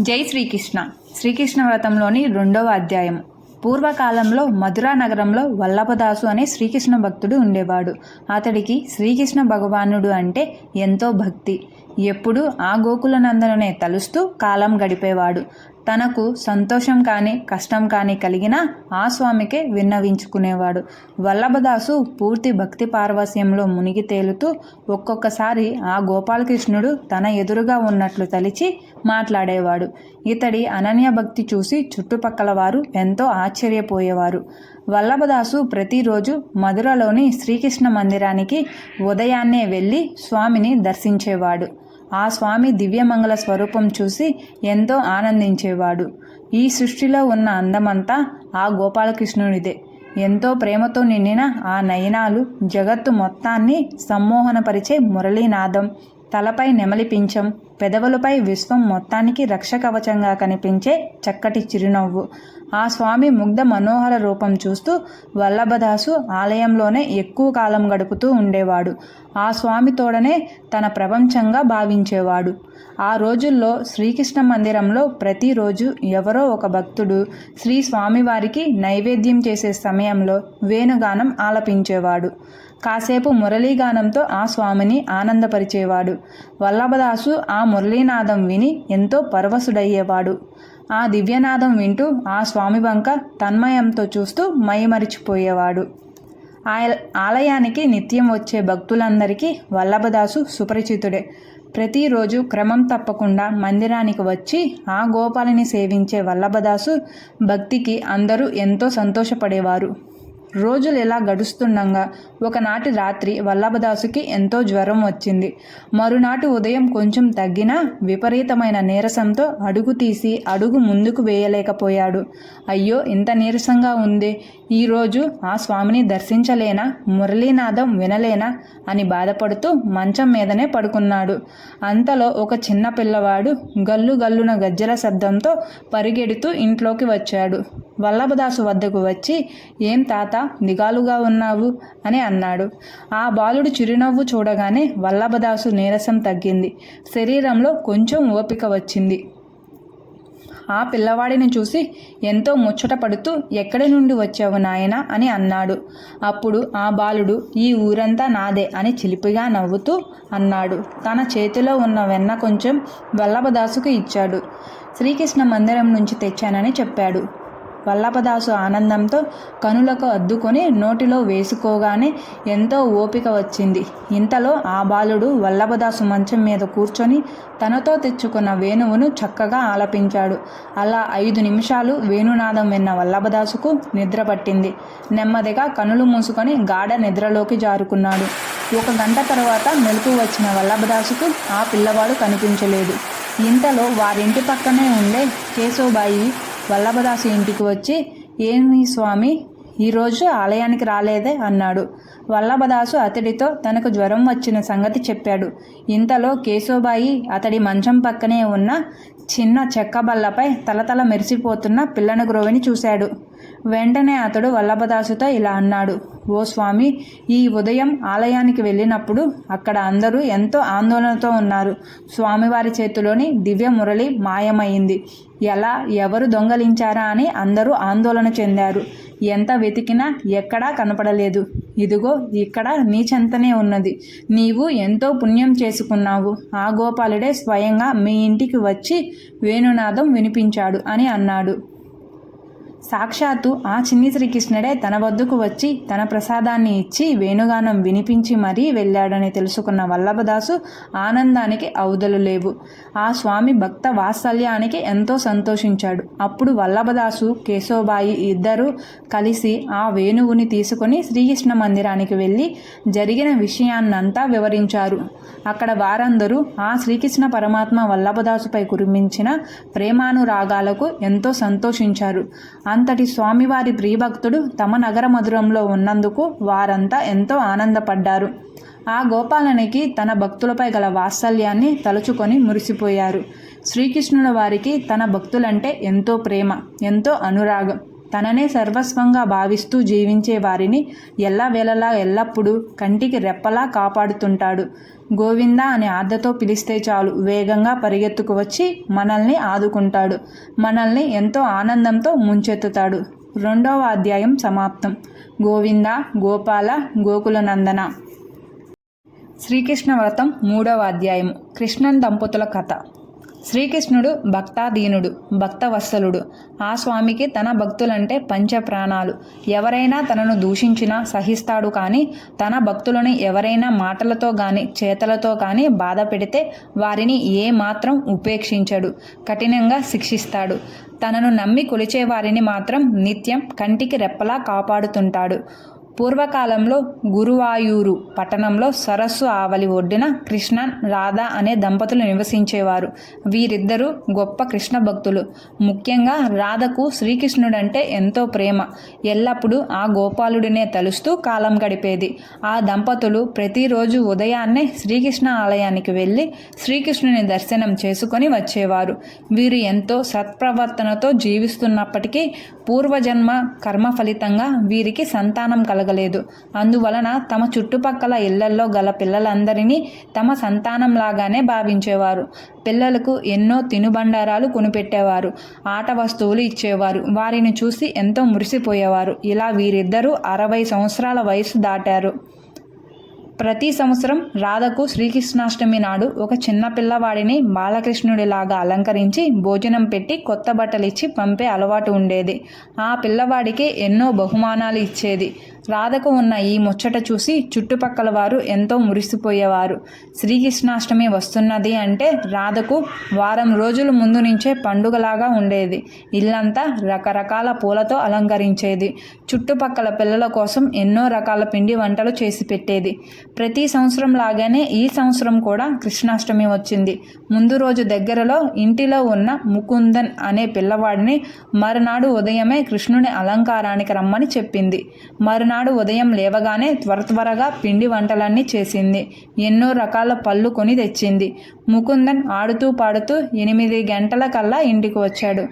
జై శ్రీకృష్ణ. శ్రీకృష్ణ వ్రతంలోని 2వ అధ్యాయం. పూర్వకాలంలో మధురా నగరంలో వల్లభదాసు అనే శ్రీకృష్ణ భక్తుడు ఉండేవాడు. అతడికి శ్రీకృష్ణ భగవానుడు అంటే ఎంతో భక్తి. ఎప్పుడూ ఆ గోకులనందననే తలుస్తూ కాలం గడిపేవాడు. తనకు సంతోషం కానీ కష్టం కానీ కలిగినా ఆ స్వామికే విన్నవించుకునేవాడు. వల్లభదాసు పూర్తి భక్తి పారవస్యంలో మునిగి తేలుతూ ఒక్కొక్కసారి ఆ గోపాలకృష్ణుడు తన ఎదురుగా ఉన్నట్లు తలిచి మాట్లాడేవాడు. ఇతడి అనన్య భక్తి చూసి చుట్టుపక్కల వారు ఎంతో ఆశ్చర్యపోయేవారు. వల్లభదాసు ప్రతిరోజు మధురలోని శ్రీకృష్ణ మందిరానికి ఉదయాన్నే వెళ్ళి స్వామిని దర్శించేవాడు. ఆ స్వామి దివ్యమంగళ స్వరూపం చూసి ఎంతో ఆనందించేవాడు. ఈ సృష్టిలో ఉన్న అందమంతా ఆ గోపాలకృష్ణునిదే. ఎంతో ప్రేమతో నిండిన ఆ నయనాలు జగత్తు మొత్తాన్ని సమ్మోహనపరిచే మురళీనాదం, తలపై నెమలి పింఛం, పెదవులపై విశ్వం మొత్తానికి రక్షకవచంగా కనిపించే చక్కటి చిరునవ్వు. ఆ స్వామి ముగ్ధ మనోహర రూపం చూస్తూ వల్లభదాసు ఆలయంలోనే ఎక్కువ కాలం గడుపుతూ ఉండేవాడు. ఆ స్వామి తోడనే తన ప్రపంచంగా భావించేవాడు. ఆ రోజుల్లో శ్రీకృష్ణ మందిరంలో ప్రతిరోజు ఎవరో ఒక భక్తుడు శ్రీ స్వామివారికి నైవేద్యం చేసే సమయంలో వేణుగానం ఆలపించేవాడు. కాసేపు మురళీగానంతో ఆ స్వామిని ఆనందపరిచేవాడు. వల్లభదాసు ఆ మురళీనాదం విని ఎంతో పరవశుడయ్యేవాడు. ఆ దివ్యనాదం వింటూ ఆ స్వామి వంక తన్మయంతో చూస్తూ మైమరిచిపోయేవాడు. ఆలయానికి నిత్యం వచ్చే భక్తులందరికీ వల్లభదాసు సుపరిచితుడే. ప్రతిరోజు క్రమం తప్పకుండా మందిరానికి వచ్చి ఆ గోపాలని సేవించే వల్లభదాసు భక్తికి అందరూ ఎంతో సంతోషపడేవారు. రోజులు ఇలా గడుస్తుండగా ఒకనాటి రాత్రి వల్లభదాసుకి ఎంతో జ్వరం వచ్చింది. మరునాటి ఉదయం కొంచెం తగ్గినా విపరీతమైన నీరసంతో అడుగు తీసి అడుగు ముందుకు వేయలేకపోయాడు. అయ్యో, ఇంత నీరసంగా ఉంది, ఈరోజు ఆ స్వామిని దర్శించలేనా, మురళీనాదం వినలేనా అని బాధపడుతూ మంచం మీదనే పడుకున్నాడు. అంతలో ఒక చిన్న పిల్లవాడు గల్లు గల్లున గజ్జల శబ్దంతో పరిగెడుతూ ఇంట్లోకి వచ్చాడు. వల్లభదాసు వద్దకు వచ్చి, ఏం తాత దిగాలుగా ఉన్నావు అని అన్నాడు. ఆ బాలుడు చిరునవ్వు చూడగానే వల్లభదాసు నీరసం తగ్గింది. శరీరంలో కొంచెం ఓపిక వచ్చింది. ఆ పిల్లవాడిని చూసి ఎంతో ముచ్చట పడుతూ, ఎక్కడి నుండి వచ్చావు నాయనా అని అన్నాడు. అప్పుడు ఆ బాలుడు, ఈ ఊరంతా నాదే అని చిలిపిగా నవ్వుతూ అన్నాడు. తన చేతిలో ఉన్న వెన్న కొంచెం వల్లభదాసుకు ఇచ్చాడు. శ్రీకృష్ణ మందిరం నుంచి తెచ్చానని చెప్పాడు. వల్లభదాసు ఆనందంతో కనులకు అద్దుకొని నోటిలో వేసుకోగానే ఎంతో ఓపిక వచ్చింది. ఇంతలో ఆ బాలుడు వల్లభదాసు మంచం మీద కూర్చొని తనతో తెచ్చుకున్న వేణువును చక్కగా ఆలపించాడు. అలా 5 నిమిషాలు వేణునాదం విన్న వల్లభదాసుకు నిద్ర పట్టింది. నెమ్మదిగా కనులు మూసుకొని గాఢ నిద్రలోకి జారుకున్నాడు. 1 గంట తర్వాత మెలకు వచ్చిన వల్లభదాసుకు ఆ పిల్లవాడు కనిపించలేదు. ఇంతలో వారింటి పక్కనే ఉండే కేశవబాయి వల్లభదాసు ఇంటికి వచ్చి, ఏమి స్వామి, ఈరోజు ఆలయానికి రాలేదే అన్నాడు. వల్లభదాసు అతడితో తనకు జ్వరం వచ్చిన సంగతి చెప్పాడు. ఇంతలో కేశవబాయి అతడి మంచం పక్కనే ఉన్న చిన్న చెక్క బల్లపై తలతల మెరిసిపోతున్న పిల్లను గ్రోవిని చూశాడు. వెంటనే అతడు వల్లభదాసుతో ఇలా అన్నాడు, ఓ స్వామి, ఈ ఉదయం ఆలయానికి వెళ్ళినప్పుడు అక్కడ అందరూ ఎంతో ఆందోళనతో ఉన్నారు. స్వామివారి చేతిలోని దివ్య మురళి మాయమైంది. ఎలా, ఎవరు దొంగలించారా అని అందరూ ఆందోళన చెందారు. ఎంత వెతికినా ఎక్కడా కనపడలేదు. ఇదిగో ఇక్కడ నీ చెంతనే ఉన్నది. నీవు ఎంతో పుణ్యం చేసుకున్నావు. ఆ గోపాలుడే స్వయంగా మీ ఇంటికి వచ్చి వేణునాదం వినిపించాడు అని అన్నాడు. సాక్షాత్తు ఆ చిన్ని శ్రీకృష్ణుడే తన వద్దకు వచ్చి తన ప్రసాదాన్ని ఇచ్చి వేణుగానం వినిపించి మరీ వెళ్ళాడని తెలుసుకున్న వల్లభదాసు ఆనందానికి అవధులు లేవు. ఆ స్వామి భక్త వాత్సల్యానికి ఎంతో సంతోషించాడు. అప్పుడు వల్లభదాసు కేశవబాయి ఇద్దరూ కలిసి ఆ వేణువుని తీసుకొని శ్రీకృష్ణ మందిరానికి వెళ్ళి జరిగిన విషయాన్నంతా వివరించారు. అక్కడ వారందరూ ఆ శ్రీకృష్ణ పరమాత్మ వల్లభదాసుపై కురిపించిన ప్రేమానురాగాలకు ఎంతో సంతోషించారు. అంతటి స్వామివారి ప్రియభక్తుడు తమ నగర మధురంలో ఉన్నందుకు వారంతా ఎంతో ఆనందపడ్డారు. ఆ గోపాలనికి తన భక్తులపై గల వాత్సల్యాన్ని తలుచుకొని మురిసిపోయారు. శ్రీకృష్ణుల వారికి తన భక్తులంటే ఎంతో ప్రేమ, ఎంతో అనురాగం. తననే సర్వస్వంగా భావిస్తూ జీవించే వారిని ఎల్లవేళలా ఎల్లప్పుడూ కంటికి రెప్పలా కాపాడుతుంటాడు. గోవిందా అని ఆర్దతో పిలిస్తే చాలు వేగంగా పరిగెత్తుకు వచ్చి మనల్ని ఆదుకుంటాడు. మనల్ని ఎంతో ఆనందంతో ముంచెత్తుతాడు. 2వ అధ్యాయం సమాప్తం. గోవింద గోపాల గోకులనందన. శ్రీకృష్ణ వ్రతం 3వ అధ్యాయం. కృష్ణన్ దంపతుల కథ. శ్రీకృష్ణుడు భక్తాధీనుడు, భక్తవత్సలుడు. ఆ స్వామికి తన భక్తులంటే పంచప్రాణాలు. ఎవరైనా తనను దూషించినా సహిస్తాడు, కానీ తన భక్తులను ఎవరైనా మాటలతో కానీ చేతలతో కానీ బాధ పెడితే వారిని ఏమాత్రం ఉపేక్షించడు, కఠినంగా శిక్షిస్తాడు. తనను నమ్మి కొలిచే వారిని మాత్రం నిత్యం కంటికి రెప్పలా కాపాడుతుంటాడు. పూర్వకాలంలో గురువాయూరు పట్టణంలో సరస్సు ఆవలి ఒడ్డున కృష్ణ, రాధ అనే దంపతులు నివసించేవారు. వీరిద్దరూ గొప్ప కృష్ణ భక్తులు. ముఖ్యంగా రాధకు శ్రీకృష్ణుడంటే ఎంతో ప్రేమ. ఎల్లప్పుడూ ఆ గోపాలుడినే తలుస్తూ కాలం గడిపేది. ఆ దంపతులు ప్రతిరోజు ఉదయాన్నే శ్రీకృష్ణ ఆలయానికి వెళ్ళి శ్రీకృష్ణుని దర్శనం చేసుకొని వచ్చేవారు. వీరు ఎంతో సత్ప్రవర్తనతో జీవిస్తున్నప్పటికీ పూర్వజన్మ కర్మ ఫలితంగా వీరికి సంతానం కలగలేదు. అందువలన తమ చుట్టుపక్కల ఇళ్లల్లో గల పిల్లలందరినీ తమ సంతానంలాగానే భావించేవారు. పిల్లలకు ఎన్నో తినుబండారాలు కొనిపెట్టేవారు, ఆట వస్తువులు ఇచ్చేవారు. వారిని చూసి ఎంతో మురిసిపోయేవారు. ఇలా వీరిద్దరూ 60 సంవత్సరాల వయసు దాటారు. ప్రతి సంవత్సరం రాధకు శ్రీకృష్ణాష్టమి నాడు ఒక చిన్న పిల్లవాడిని బాలకృష్ణుడిలాగా అలంకరించి భోజనం పెట్టి కొత్త బట్టలు ఇచ్చి పంపే అలవాటు ఉండేది. ఆ పిల్లవాడికి ఎన్నో బహుమానాలు ఇచ్చేది. రాధకు ఉన్న ఈ ముచ్చట చూసి చుట్టుపక్కల వారు ఎంతో మురిసిపోయేవారు. శ్రీకృష్ణాష్టమి వస్తున్నది అంటే రాధకు వారం రోజుల ముందు నుంచే పండుగలాగా ఉండేది. ఇల్లంతా రకరకాల పూలతో అలంకరించేది. చుట్టుపక్కల పిల్లల కోసం ఎన్నో రకాల పిండి వంటలు చేసి పెట్టేది. ప్రతి సంవత్సరం లాగానే ఈ సంవత్సరం కూడా కృష్ణాష్టమి వచ్చింది. ముందు రోజు దగ్గరలో ఇంటిలో ఉన్న ముకుందన్ అనే పిల్లవాడిని మరునాడు ఉదయమే కృష్ణుని అలంకారానికి రమ్మని చెప్పింది. మరునాడు ఉదయం లేవగానే త్వరగా పిండి వంటలన్నీ చేసింది. ఎన్నో రకాల పళ్ళు కొని తెచ్చింది. ముకుందన్ ఆడుతూ పాడుతూ 8 గంటల కల్లా ఇంటికి వచ్చాడు.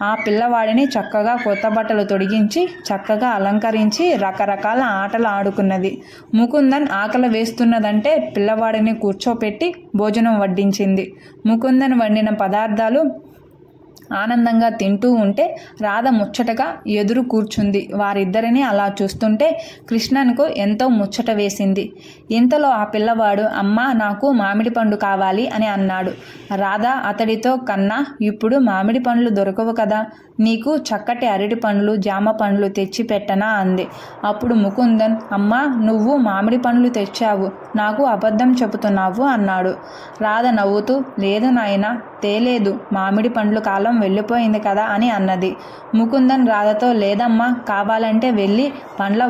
ఆ పిల్లవాడిని చక్కగా కొత్త బట్టలు తొడిగించి చక్కగా అలంకరించి రకరకాల ఆటలు ఆడుకున్నది. ముకుందన్ ఆకలి వేస్తున్నదంటే పిల్లవాడిని కూర్చోపెట్టి భోజనం వడ్డించింది. ముకుందన్ వండిన పదార్థాలు ఆనందంగా తింటూ ఉంటే రాధ ముచ్చటగా ఎదురు కూర్చుంది. వారిద్దరిని అలా చూస్తుంటే కృష్ణన్కు ఎంతో ముచ్చట వేసింది. ఇంతలో ఆ పిల్లవాడు అమ్మా నాకు మామిడి పండు కావాలి అని అన్నాడు. రాధ అతడితో కన్నా ఇప్పుడు మామిడి పండ్లు దొరకవు కదా, నీకు చక్కటి అరటి పండ్లు జామ పండ్లు తెచ్చి పెట్టనా అంది. అప్పుడు ముకుందన్ అమ్మా నువ్వు మామిడి పండ్లు తెచ్చావు, నాకు అబద్ధం చెబుతున్నావు అన్నాడు. రాధ నవ్వుతూ లేదు నాయనా తేలేదు, మామిడి పండ్లు కాలం వెళ్ళిపోయింది కదా అని అన్నది. ముకుందన్ రాధతో లేదమ్మా కావాలంటే వెళ్ళి పండ్ల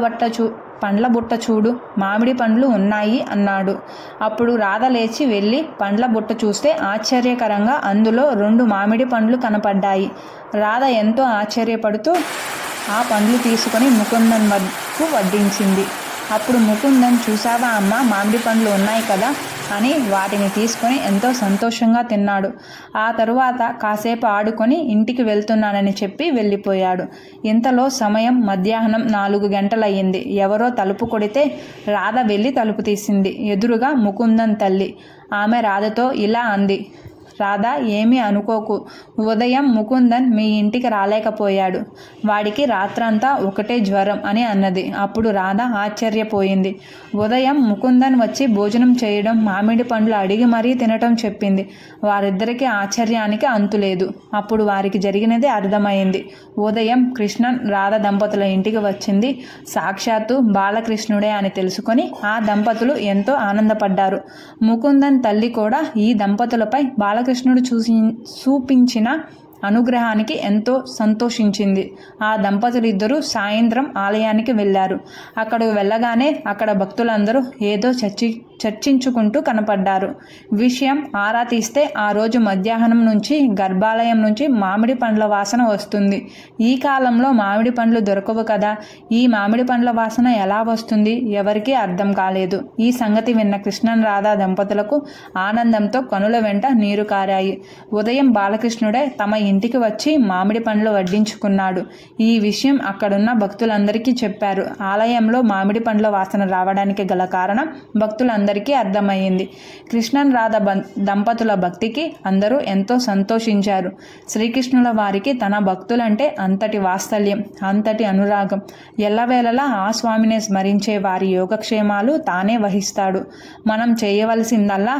బుట్ట చూడు, మామిడి పండ్లు ఉన్నాయి అన్నాడు. అప్పుడు రాధ లేచి వెళ్ళి పండ్ల బుట్ట చూస్తే ఆశ్చర్యకరంగా అందులో 2 మామిడి పండ్లు కనపడ్డాయి. రాధ ఎంతో ఆశ్చర్యపడుతూ ఆ పండ్లు తీసుకొని ముకుందన్ వద్దకు వడ్డించింది. అప్పుడు ముకుందన్ చూసావా అమ్మ మామిడి పండ్లు ఉన్నాయి కదా అని వాటిని తీసుకొని ఎంతో సంతోషంగా తిన్నాడు. ఆ తరువాత కాసేపు ఆడుకొని ఇంటికి వెళ్తున్నానని చెప్పి వెళ్ళిపోయాడు. ఇంతలో సమయం మధ్యాహ్నం 4 గంటలయ్యింది. ఎవరో తలుపు కొడితే రాధ వెళ్ళి తలుపు తీసింది. ఎదురుగా ముకుందన్ తల్లి. ఆమె రాధతో ఇలా అంది, రాధా ఏమీ అనుకోకు, ఉదయం ముకుందన్ మీ ఇంటికి రాలేకపోయాడు, వాడికి రాత్రంతా ఒకటే జ్వరం అని అన్నది. అప్పుడు రాధ ఆశ్చర్యపోయింది. ఉదయం ముకుందన్ వచ్చి భోజనం చేయడం మామిడి పండ్లు అడిగి మరీ తినటం చెప్పింది. వారిద్దరికీ ఆశ్చర్యానికి అంతులేదు. అప్పుడు వారికి జరిగినది అర్థమైంది. ఉదయం కృష్ణన్ రాధ దంపతుల ఇంటికి వచ్చింది సాక్షాత్తు బాలకృష్ణుడే అని తెలుసుకొని ఆ దంపతులు ఎంతో ఆనందపడ్డారు. ముకుందన్ తల్లి కూడా ఈ దంపతులపై బాలకృష్ణుడు చూపించిన అనుగ్రహానికి ఎంతో సంతోషించింది. ఆ దంపతులిద్దరూ సాయంత్రం ఆలయానికి వెళ్ళారు. అక్కడికి వెళ్ళగానే అక్కడ భక్తులందరూ ఏదో చర్చించుకుంటూ కనపడ్డారు. విషయం ఆరా తీస్తే ఆ రోజు మధ్యాహ్నం నుంచి గర్భాలయం నుంచి మామిడి పండ్ల వాసన వస్తుంది. ఈ కాలంలో మామిడి పండ్లు దొరకవు కదా, ఈ మామిడి పండ్ల వాసన ఎలా వస్తుంది? ఎవరికీ అర్థం కాలేదు. ఈ సంగతి విన్న కృష్ణన్ రాధా దంపతులకు ఆనందంతో కనుల వెంట నీరు కారాయి. ఉదయం బాలకృష్ణుడే తమ ఇంటికి వచ్చి మామిడి పండ్లు వడ్డించుకున్నాడు. ఈ విషయం అక్కడున్న భక్తులందరికీ చెప్పారు. ఆలయంలో మామిడి పండ్ల వాసన రావడానికి గల కారణం భక్తులందరికీ అర్థమయ్యింది. కృష్ణన్ రాధ దంపతుల భక్తికి అందరూ ఎంతో సంతోషించారు. శ్రీకృష్ణుల వారికి తన భక్తులంటే అంతటి వాత్సల్యం, అంతటి అనురాగం. ఎల్లవేళలా ఆ స్వామినే స్మరించే వారి యోగక్షేమాలు తానే వహిస్తాడు. మనం చేయవలసిందల్లా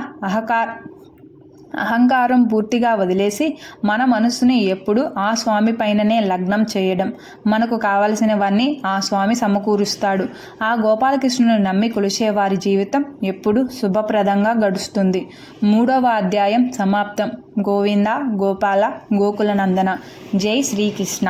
అహంకారం పూర్తిగా వదిలేసి మన మనసుని ఎప్పుడు ఆ స్వామి పైననే లగ్నం చేయడం. మనకు కావలసినవన్నీ ఆ స్వామి సమకూరుస్తాడు. ఆ గోపాలకృష్ణుని నమ్మి కొలిచే వారి జీవితం ఎప్పుడు శుభప్రదంగా గడుస్తుంది. 3వ అధ్యాయం సమాప్తం. గోవింద గోపాల గోకులనందన. జై శ్రీకృష్ణ.